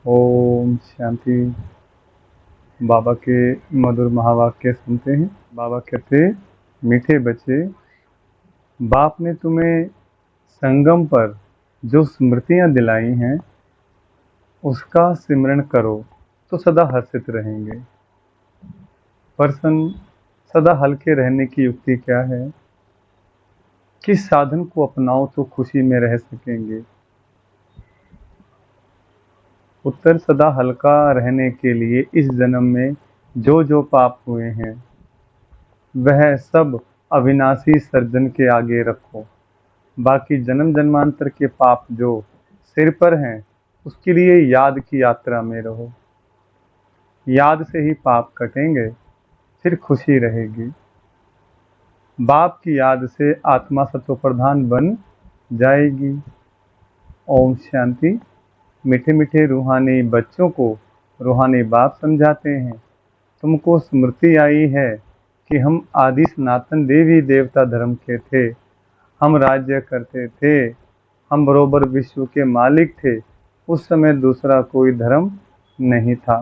ओम शांति। बाबा के मधुर महावाक्य सुनते हैं। बाबा कहते, मीठे बच्चे, बाप ने तुम्हें संगम पर जो स्मृतियां दिलाई हैं उसका सिमरण करो तो सदा हर्षित रहेंगे। प्रसन्न सदा हल्के रहने की युक्ति क्या है? किस साधन को अपनाओ तो खुशी में रह सकेंगे? उत्तर, सदा हल्का रहने के लिए इस जन्म में जो जो पाप हुए हैं वह सब अविनाशी सर्जन के आगे रखो। बाकी जन्म जन्मांतर के पाप जो सिर पर हैं उसके लिए याद की यात्रा में रहो। याद से ही पाप कटेंगे, फिर खुशी रहेगी। बाप की याद से आत्मा सत्व प्रधान बन जाएगी। ओम शांति। मीठे मीठे रूहानी बच्चों को रूहानी बाप समझाते हैं, तुमको स्मृति आई है कि हम आदि सनातन देवी देवता धर्म के थे। हम राज्य करते थे, हम बरोबर विश्व के मालिक थे। उस समय दूसरा कोई धर्म नहीं था।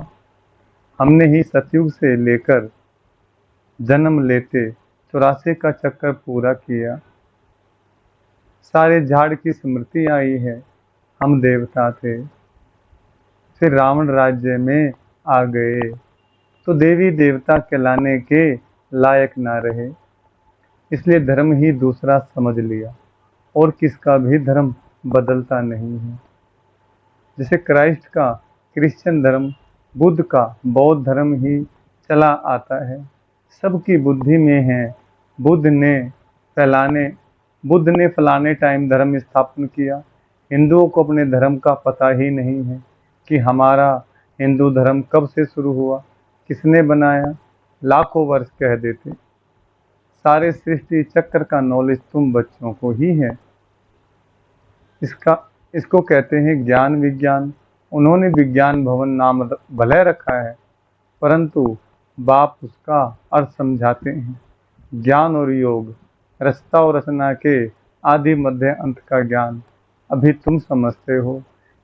हमने ही सतयुग से लेकर जन्म लेते 84 का चक्कर पूरा किया। सारे झाड़ की स्मृति आई है, हम देवता थे, फिर रावण राज्य में आ गए तो देवी देवता कहलाने के लायक ना रहे, इसलिए धर्म ही दूसरा समझ लिया और किसका भी धर्म बदलता नहीं है। जैसे क्राइस्ट का क्रिश्चियन धर्म, बुद्ध का बौद्ध धर्म ही चला आता है। सबकी बुद्धि में है। बुद्ध ने फलाने टाइम धर्म स्थापन किया। हिंदुओं को अपने धर्म का पता ही नहीं है कि हमारा हिंदू धर्म कब से शुरू हुआ, किसने बनाया। लाखों वर्ष कह देते। सारे सृष्टि चक्र का नॉलेज तुम बच्चों को ही है। इसको कहते हैं ज्ञान विज्ञान। उन्होंने विज्ञान भवन नाम भले रखा है, परंतु बाप उसका अर्थ समझाते हैं। ज्ञान और योग, रचता और रचना के आदि मध्य अंत का ज्ञान अभी तुम समझते हो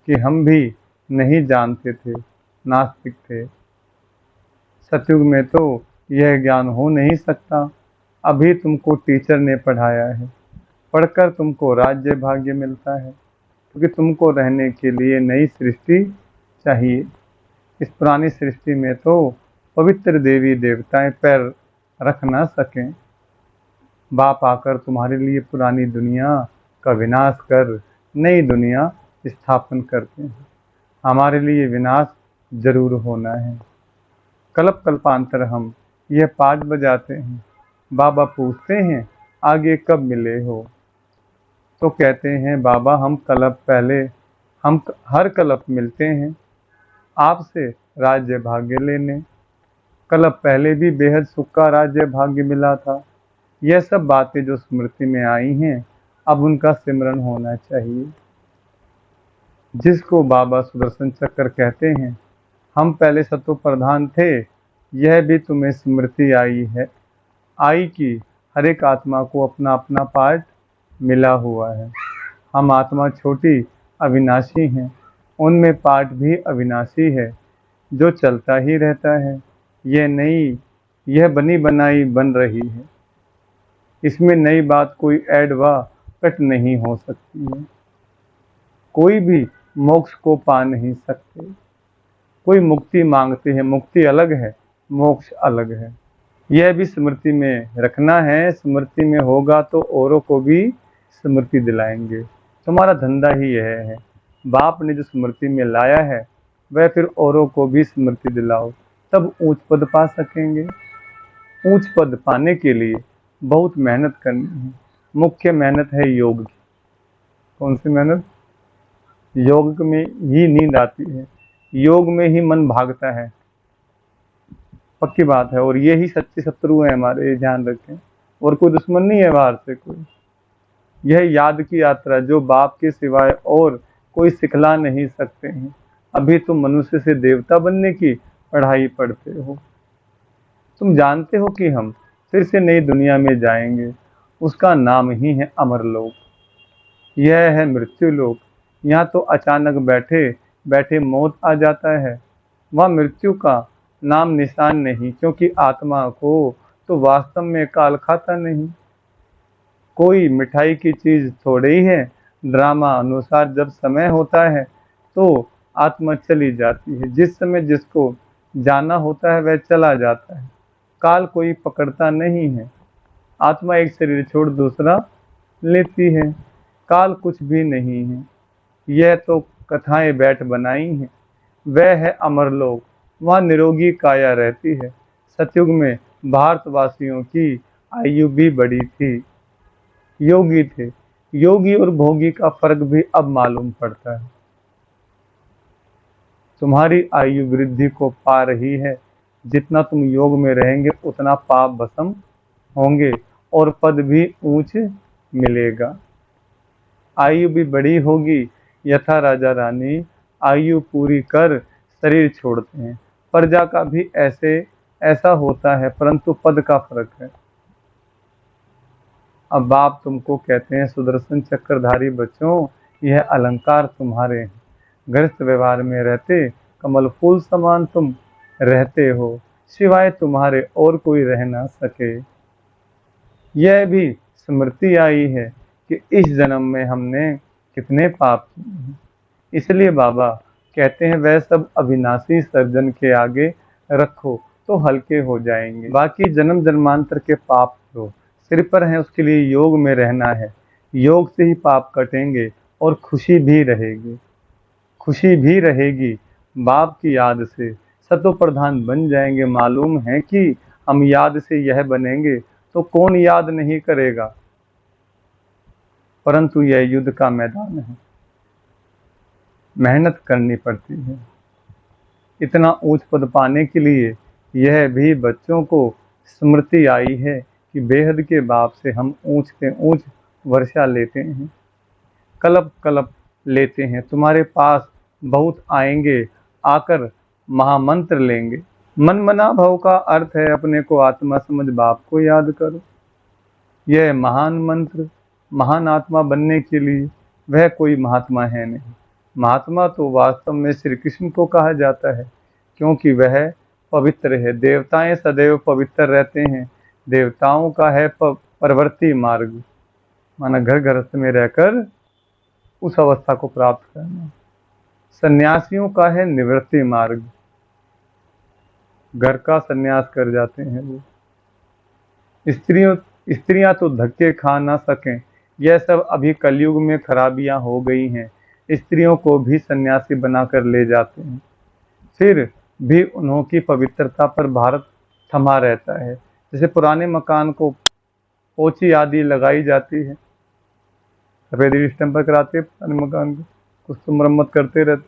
कि हम भी नहीं जानते थे, नास्तिक थे। सतयुग में तो यह ज्ञान हो नहीं सकता। अभी तुमको टीचर ने पढ़ाया है, पढ़कर तुमको राज्य भाग्य मिलता है, क्योंकि तुमको रहने के लिए नई सृष्टि चाहिए। इस पुरानी सृष्टि में तो पवित्र देवी देवताएं पैर रख ना सकें। बाप आकर तुम्हारे लिए पुरानी दुनिया का विनाश कर नई दुनिया स्थापन करते हैं। हमारे लिए विनाश जरूर होना है। कल्प कल्पांतर हम यह पाठ बजाते हैं। बाबा पूछते हैं आगे कब मिले हो, तो कहते हैं बाबा हम हर कल्प मिलते हैं आपसे राज्य भाग्य लेने। कल्प पहले भी बेहद सुख का राज्य भाग्य मिला था। यह सब बातें जो स्मृति में आई हैं अब उनका सिमरन होना चाहिए। जिसको बाबा सुदर्शन चक्र कहते हैं, हम पहले सत्व प्रधान थे, यह भी तुम्हें स्मृति आई कि हर एक आत्मा को अपना अपना पार्ट मिला हुआ है। हम आत्मा छोटी अविनाशी हैं, उनमें पार्ट भी अविनाशी है जो चलता ही रहता है। यह बनी बनाई बन रही है, इसमें नई बात कोई ऐड व कट नहीं हो सकती है। कोई भी मोक्ष को पा नहीं सकते। कोई मुक्ति मांगते हैं, मुक्ति अलग है, मोक्ष अलग है। यह भी स्मृति में रखना है। स्मृति में होगा तो औरों को भी स्मृति दिलाएंगे। तुम्हारा धंधा ही यह है। बाप ने जो स्मृति में लाया है वह फिर औरों को भी स्मृति दिलाओ, तब ऊंच पद पा सकेंगे। ऊंच पद पाने के लिए बहुत मेहनत करनी है। मुख्य मेहनत है योग की। कौन सी मेहनत? योग में ही नींद आती है, योग में ही मन भागता है, पक्की बात है। और ये ही सच्चे शत्रु हैं हमारे, ध्यान रखें। और कोई दुश्मन नहीं है बाहर से कोई। यह याद की यात्रा जो बाप के सिवाय और कोई सिखला नहीं सकते हैं। अभी तुम मनुष्य से देवता बनने की पढ़ाई पढ़ते हो। तुम जानते हो कि हम फिर से नई दुनिया में जाएंगे, उसका नाम ही है अमरलोक। यह है मृत्यु लोक। यहाँ तो अचानक बैठे बैठे मौत आ जाता है, वह मृत्यु का नाम निशान नहीं, क्योंकि आत्मा को तो वास्तव में काल खाता नहीं। कोई मिठाई की चीज थोड़ी ही है, ड्रामा अनुसार जब समय होता है तो आत्मा चली जाती है। जिस समय जिसको जाना होता है वह चला जाता है। काल कोई पकड़ता नहीं है। आत्मा एक शरीर छोड़ दूसरा लेती है। काल कुछ भी नहीं है, यह तो कथाएं बैठ बनाई हैं। वह है अमरलोक, वहाँ निरोगी काया रहती है। सतयुग में भारतवासियों की आयु भी बड़ी थी, योगी थे। योगी और भोगी का फर्क भी अब मालूम पड़ता है। तुम्हारी आयु वृद्धि को पा रही है। जितना तुम योग में रहेंगे उतना पाप भस्म होंगे और पद भी ऊंच मिलेगा। आयु भी बड़ी होगी। यथा राजा रानी आयु पूरी कर शरीर छोड़ते हैं। प्रजा का भी ऐसा होता है, परंतु पद का फर्क है। अब बाप तुमको कहते हैं, सुदर्शन चक्रधारी बच्चों, यह अलंकार तुम्हारे हैं। गृहस्थ व्यवहार में रहते कमल फूल समान तुम रहते हो, सिवाय तुम्हारे और कोई रह ना सके। यह भी स्मृति आई है कि इस जन्म में हमने कितने पाप किए हैं। इसलिए बाबा कहते हैं वह सब अविनाशी सर्जन के आगे रखो तो हल्के हो जाएंगे। बाकी जन्म जन्मांतर के पाप जो सिर पर हैं उसके लिए योग में रहना है। योग से ही पाप कटेंगे और खुशी भी रहेगी। खुशी भी रहेगी बाप की याद से। सतो प्रधान बन जाएंगे। मालूम है कि हम याद से यह बनेंगे तो कौन याद नहीं करेगा। परंतु यह युद्ध का मैदान है, मेहनत करनी पड़ती है। इतना ऊंच पद पाने के लिए यह भी बच्चों को स्मृति आई है कि बेहद के बाप से हम ऊंच से ऊंच वर्षा लेते हैं, कल्प कल्प लेते हैं। तुम्हारे पास बहुत आएंगे, आकर महामंत्र लेंगे। मन मना भव का अर्थ है अपने को आत्मा समझ बाप को याद करो। यह महान मंत्र। महान आत्मा बनने के लिए वह कोई महात्मा है नहीं। महात्मा तो वास्तव में श्री कृष्ण को कहा जाता है, क्योंकि वह पवित्र है। देवताएं सदैव पवित्र रहते हैं। देवताओं का है परवर्ती मार्ग, माना घर गृहस्थ में रहकर उस अवस्था को प्राप्त करना। सन्यासियों का है निवृत्ति मार्ग, घर का सन्यास कर जाते हैं वो। स्त्रियां तो धक्के खा ना सकें, यह सब अभी कलयुग में खराबियां हो गई हैं। स्त्रियों को भी सन्यासी बनाकर ले जाते हैं, फिर भी उन्हों की पवित्रता पर भारत थमा रहता है। जैसे पुराने मकान को पोची आदि लगाई जाती है, सफेद स्टैंपर कराते हैं पुराने मकान को, कुछ तो मरम्मत करते रहते,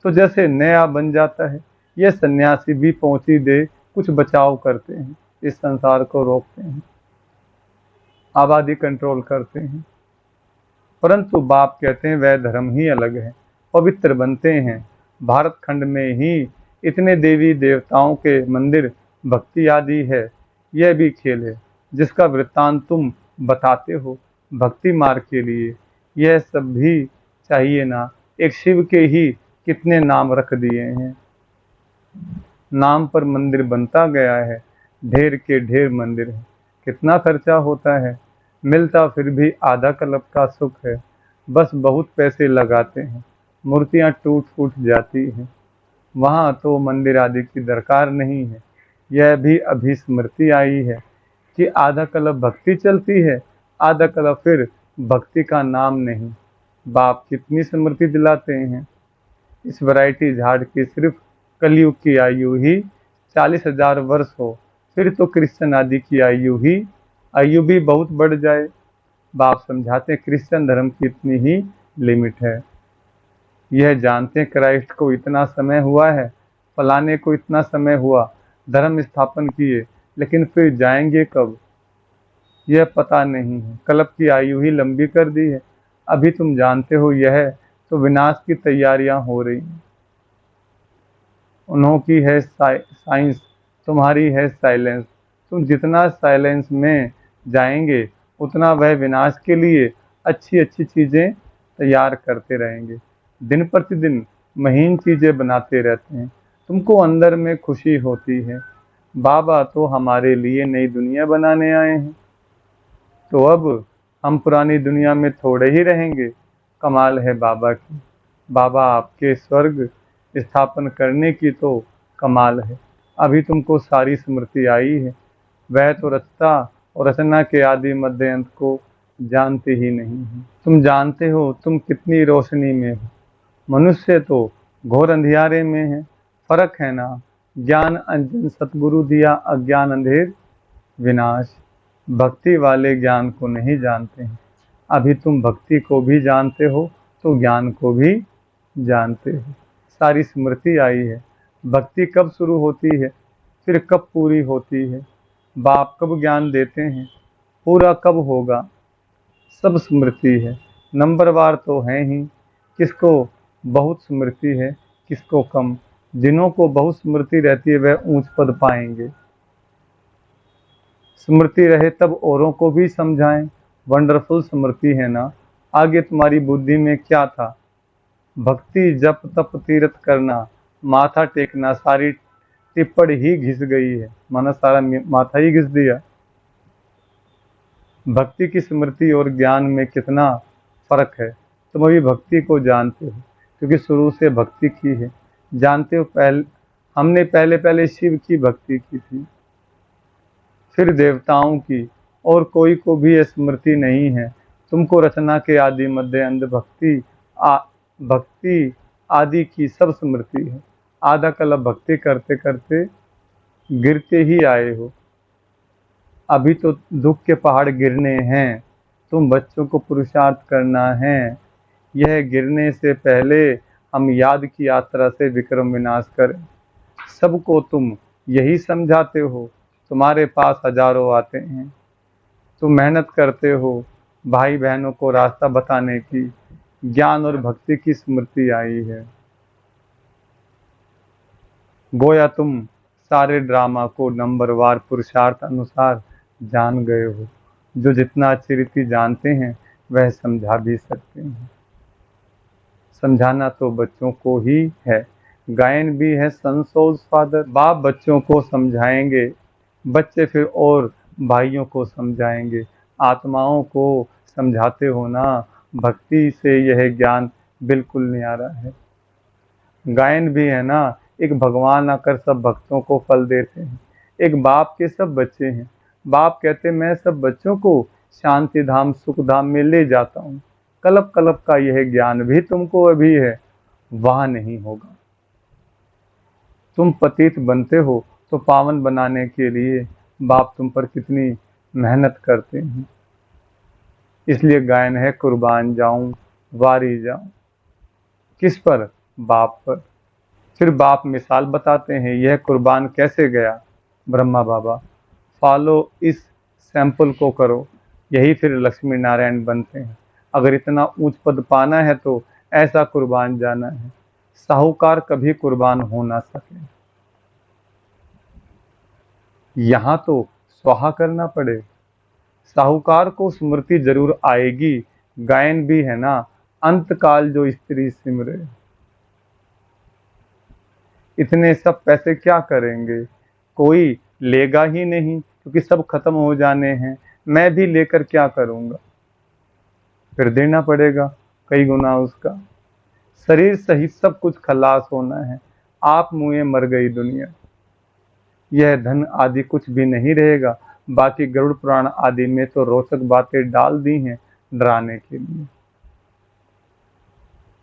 तो जैसे नया बन जाता है। यह सन्यासी भी पोची दे कुछ बचाव करते हैं, इस संसार को रोकते हैं, आबादी कंट्रोल करते हैं। परंतु बाप कहते हैं वह धर्म ही अलग है, पवित्र बनते हैं। भारत खंड में ही इतने देवी देवताओं के मंदिर भक्ति आदि है। यह भी खेल है जिसका वृत्तांत तुम बताते हो भक्ति मार्ग के लिए। यह सब भी चाहिए ना। एक शिव के ही कितने नाम रख दिए हैं, नाम पर मंदिर बनता गया है। ढेर के ढेर मंदिर है, कितना खर्चा होता है, मिलता फिर भी आधा कल्प का सुख है। बस बहुत पैसे लगाते हैं, मूर्तियां टूट फूट जाती हैं। वहाँ तो मंदिर आदि की दरकार नहीं है। यह भी अभी स्मृति आई है कि आधा कल्प भक्ति चलती है, आधा कल्प फिर भक्ति का नाम नहीं। बाप कितनी स्मृति दिलाते हैं। इस वैरायटी झाड़ की सिर्फ कलयुग की आयु ही 40,000 वर्ष हो, फिर तो क्रिश्चियन आदि की आयु भी बहुत बढ़ जाए। बाप समझाते क्रिश्चियन धर्म की इतनी ही लिमिट है। यह जानते क्राइस्ट को इतना समय हुआ है, फलाने को इतना समय हुआ, धर्म स्थापन किए, लेकिन फिर जाएंगे कब यह पता नहीं है। कल्प की आयु ही लंबी कर दी है। अभी तुम जानते हो यह तो विनाश की तैयारियां हो रही हैं। उन्हों की है साइंस, तुम्हारी है साइलेंस। तुम जितना साइलेंस में जाएंगे उतना वह विनाश के लिए अच्छी अच्छी चीज़ें तैयार करते रहेंगे। दिन प्रतिदिन महीन चीजें बनाते रहते हैं। तुमको अंदर में खुशी होती है। बाबा तो हमारे लिए नई दुनिया बनाने आए हैं, तो अब हम पुरानी दुनिया में थोड़े ही रहेंगे। कमाल है बाबा की। बाबा आपके स्वर्ग स्थापन करने की तो कमाल है। अभी तुमको सारी स्मृति आई है। वह तो रचता और रचना के आदि मध्य अंत को जानते ही नहीं है। तुम जानते हो तुम कितनी रोशनी में हो। मनुष्य तो घोर अंधियारे में है। फर्क है ना। ज्ञान अंजन सतगुरु दिया, अज्ञान अंधेर विनाश। भक्ति वाले ज्ञान को नहीं जानते हैं। अभी तुम भक्ति को भी जानते हो तो ज्ञान को भी जानते हो। सारी स्मृति आई है। भक्ति कब शुरू होती है, फिर कब पूरी होती है, बाप कब ज्ञान देते हैं, पूरा कब होगा, सब स्मृति है। नंबरवार तो है ही। किसको बहुत स्मृति है, किसको कम। जिन्हों को बहुत स्मृति रहती है वह ऊंच पद पाएंगे। स्मृति रहे तब औरों को भी समझाएं। वंडरफुल स्मृति है ना। आगे तुम्हारी बुद्धि में क्या था। भक्ति जप तप तीर्थ करना, माथा टेकना, सारी टिप्पण ही घिस गई है। माना सारा माथा ही घिस दिया। भक्ति की स्मृति और ज्ञान में कितना फर्क है। तुम अभी भक्ति को जानते हो क्योंकि शुरू से भक्ति की है। जानते हो हमने पहले पहले शिव की भक्ति की थी, फिर देवताओं की, और कोई को भी यह स्मृति नहीं है। तुमको रचना के आदि मध्य अंत भक्ति आदि की सब स्मृति है। आधा कल्प भक्ति करते करते गिरते ही आए हो। अभी तो दुख के पहाड़ गिरने हैं। तुम बच्चों को पुरुषार्थ करना है। यह गिरने से पहले हम याद की यात्रा से विक्रम विनाश करें। सबको तुम यही समझाते हो। तुम्हारे पास हजारों आते हैं। तुम मेहनत करते हो भाई बहनों को रास्ता बताने की। ज्ञान और भक्ति की स्मृति आई है। गोया तुम सारे ड्रामा को नंबरवार पुरुषार्थ अनुसार जान गए हो। जो जितना अच्छी रीति जानते हैं वह समझा भी सकते हैं। समझाना तो बच्चों को ही है। गायन भी है सनसोज फादर। बाप बच्चों को समझाएंगे, बच्चे फिर और भाइयों को समझाएंगे। आत्माओं को समझाते हो ना। भक्ति से यह ज्ञान बिल्कुल नहीं आ रहा है। गायन भी है ना। एक भगवान आकर सब भक्तों को फल देते हैं। एक बाप के सब बच्चे हैं। बाप कहते मैं सब बच्चों को शांति धाम सुख धाम में ले जाता हूँ। कल्प कल्प का यह ज्ञान भी तुमको अभी है, वहां नहीं होगा। तुम पतित बनते हो तो पावन बनाने के लिए बाप तुम पर कितनी मेहनत करते हैं। इसलिए गायन है कुर्बान जाऊं वारी जाऊं। किस पर? बाप पर। फिर बाप मिसाल बताते हैं यह कुर्बान कैसे गया। ब्रह्मा बाबा फॉलो इस सैंपल को करो, यही फिर लक्ष्मी नारायण बनते हैं। अगर इतना ऊंच पद पाना है तो ऐसा कुर्बान जाना है। साहूकार कभी कुर्बान हो ना सके। यहाँ तो स्वाहा करना पड़े। साहूकार को स्मृति जरूर आएगी। गायन भी है ना। अंतकाल जो स्त्री सिमरे। इतने सब पैसे क्या करेंगे, कोई लेगा ही नहीं क्योंकि सब खत्म हो जाने हैं। मैं भी लेकर क्या करूंगा, फिर देना पड़ेगा कई गुना उसका। शरीर सहित सब कुछ खलास होना है। आप मुए मर गई दुनिया। यह धन आदि कुछ भी नहीं रहेगा। बाकी गरुड़ पुराण आदि में तो रोचक बातें डाल दी हैं डराने के लिए।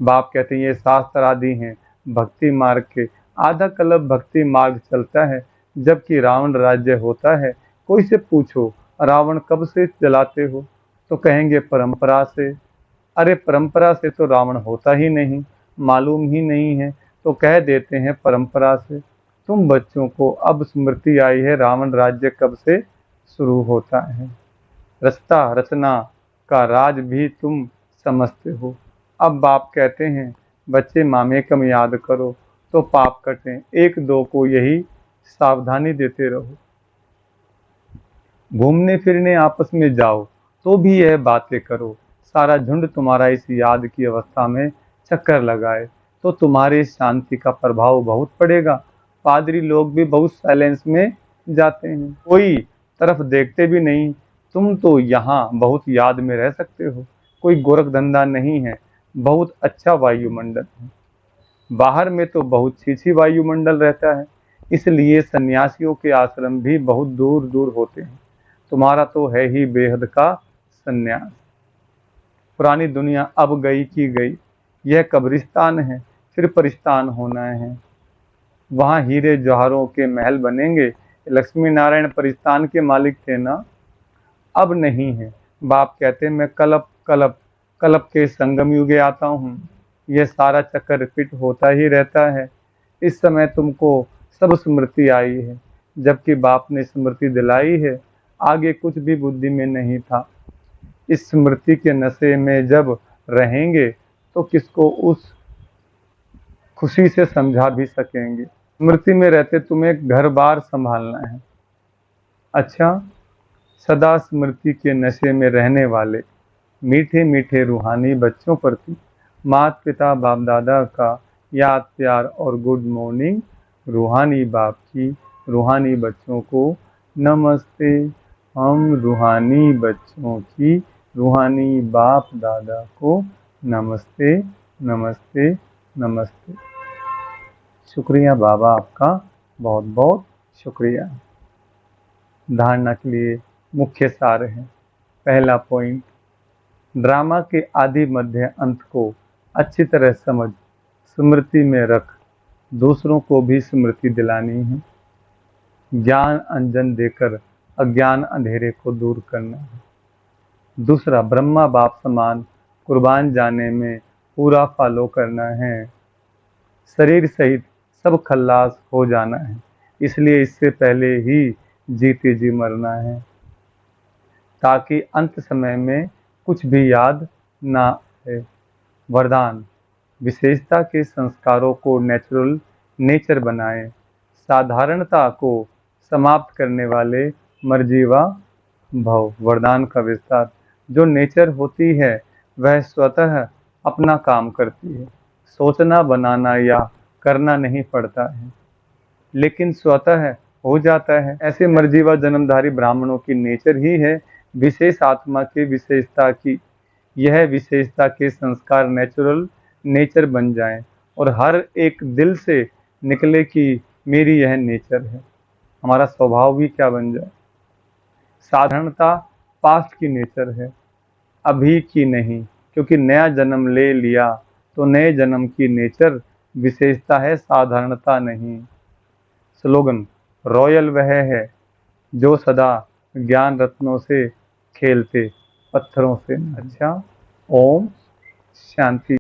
बाप कहते हैं ये शास्त्र आदि हैं भक्ति मार्ग के। आधा कल्प भक्ति मार्ग चलता है जबकि रावण राज्य होता है। कोई से पूछो रावण कब से जलाते हो तो कहेंगे परंपरा से। अरे परंपरा से तो रावण होता ही नहीं, मालूम ही नहीं है तो कह देते हैं परंपरा से। तुम बच्चों को अब स्मृति आई है रावण राज्य कब से शुरू होता है। रचता रचना का राज भी तुम समझते हो। अब बाप कहते हैं बच्चे मामे कम याद करो तो पाप कटें। एक दो को यही सावधानी देते रहो। घूमने फिरने आपस में जाओ तो भी यह बातें करो। सारा झुंड तुम्हारा इस याद की अवस्था में चक्कर लगाए। तो तुम्हारे शांति का प्रभाव बहुत पड़ेगा। पादरी लोग भी बहुत साइलेंस में जाते हैं, कोई तरफ देखते भी नहीं। तुम तो यहाँ बहुत याद में रह सकते हो। कोई गोरख धंधा नहीं है, बहुत अच्छा वायुमंडल है। बाहर में तो बहुत छीछी वायुमंडल रहता है, इसलिए सन्यासियों के आश्रम भी बहुत दूर दूर होते हैं। तुम्हारा तो है ही बेहद का सन्यास। पुरानी दुनिया अब गई की गई, यह कब्रिस्तान है, फिर परिस्तान होना है। वहाँ हीरे जवाहरों के महल बनेंगे। लक्ष्मी नारायण परिस्तान के मालिक थे ना, अब नहीं है। बाप कहते मैं कलप कलप कलप के संगम युगे आता हूँ। यह सारा चक्कर रिपीट होता ही रहता है। इस समय तुमको सब स्मृति आई है, जबकि बाप ने स्मृति दिलाई है। आगे कुछ भी बुद्धि में नहीं था। इस स्मृति के नशे में जब रहेंगे तो किसको उस खुशी से समझा भी सकेंगे। स्मृति में रहते तुम्हें घर बार संभालना है। अच्छा, सदा स्मृति के नशे में रहने वाले मीठे मीठे रूहानी बच्चों प्रति माता पिता बाप दादा का याद प्यार और गुड मॉर्निंग। रूहानी बाप की रूहानी बच्चों को नमस्ते। हम रूहानी बच्चों की रूहानी बाप दादा को नमस्ते नमस्ते नमस्ते। शुक्रिया बाबा, आपका बहुत बहुत शुक्रिया। धारणा के लिए मुख्य सार है। पहला पॉइंट, ड्रामा के आदि मध्य अंत को अच्छी तरह समझ स्मृति में रख, दूसरों को भी स्मृति दिलानी है। ज्ञान अंजन देकर अज्ञान अंधेरे को दूर करना है। दूसरा, ब्रह्मा बाप समान कुर्बान जाने में पूरा फॉलो करना है। शरीर सहित सब खल्लास हो जाना है, इसलिए इससे पहले ही जीते जी मरना है, ताकि अंत समय में कुछ भी याद ना आए। वरदान, विशेषता के संस्कारों को नेचुरल नेचर बनाएं। साधारणता को समाप्त करने वाले मर्जीवा भव। वरदान का विस्तार, जो नेचर होती है वह स्वतः अपना काम करती है। सोचना बनाना या करना नहीं पड़ता है, लेकिन स्वतः हो जाता है। ऐसे मर्जीवा जन्मधारी ब्राह्मणों की नेचर ही है विशेष आत्मा की विशेषता की। यह विशेषता के संस्कार नेचुरल नेचर बन जाएं और हर एक दिल से निकले कि मेरी यह नेचर है। हमारा स्वभाव भी क्या बन जाए। साधारणता पास्ट की नेचर है, अभी की नहीं, क्योंकि नया जन्म ले लिया तो नए जन्म की नेचर विशेषता है, साधारणता नहीं। स्लोगन, रॉयल वह है जो सदा ज्ञान रत्नों से खेलते, पत्थरों से। अच्छा, ओम शांति।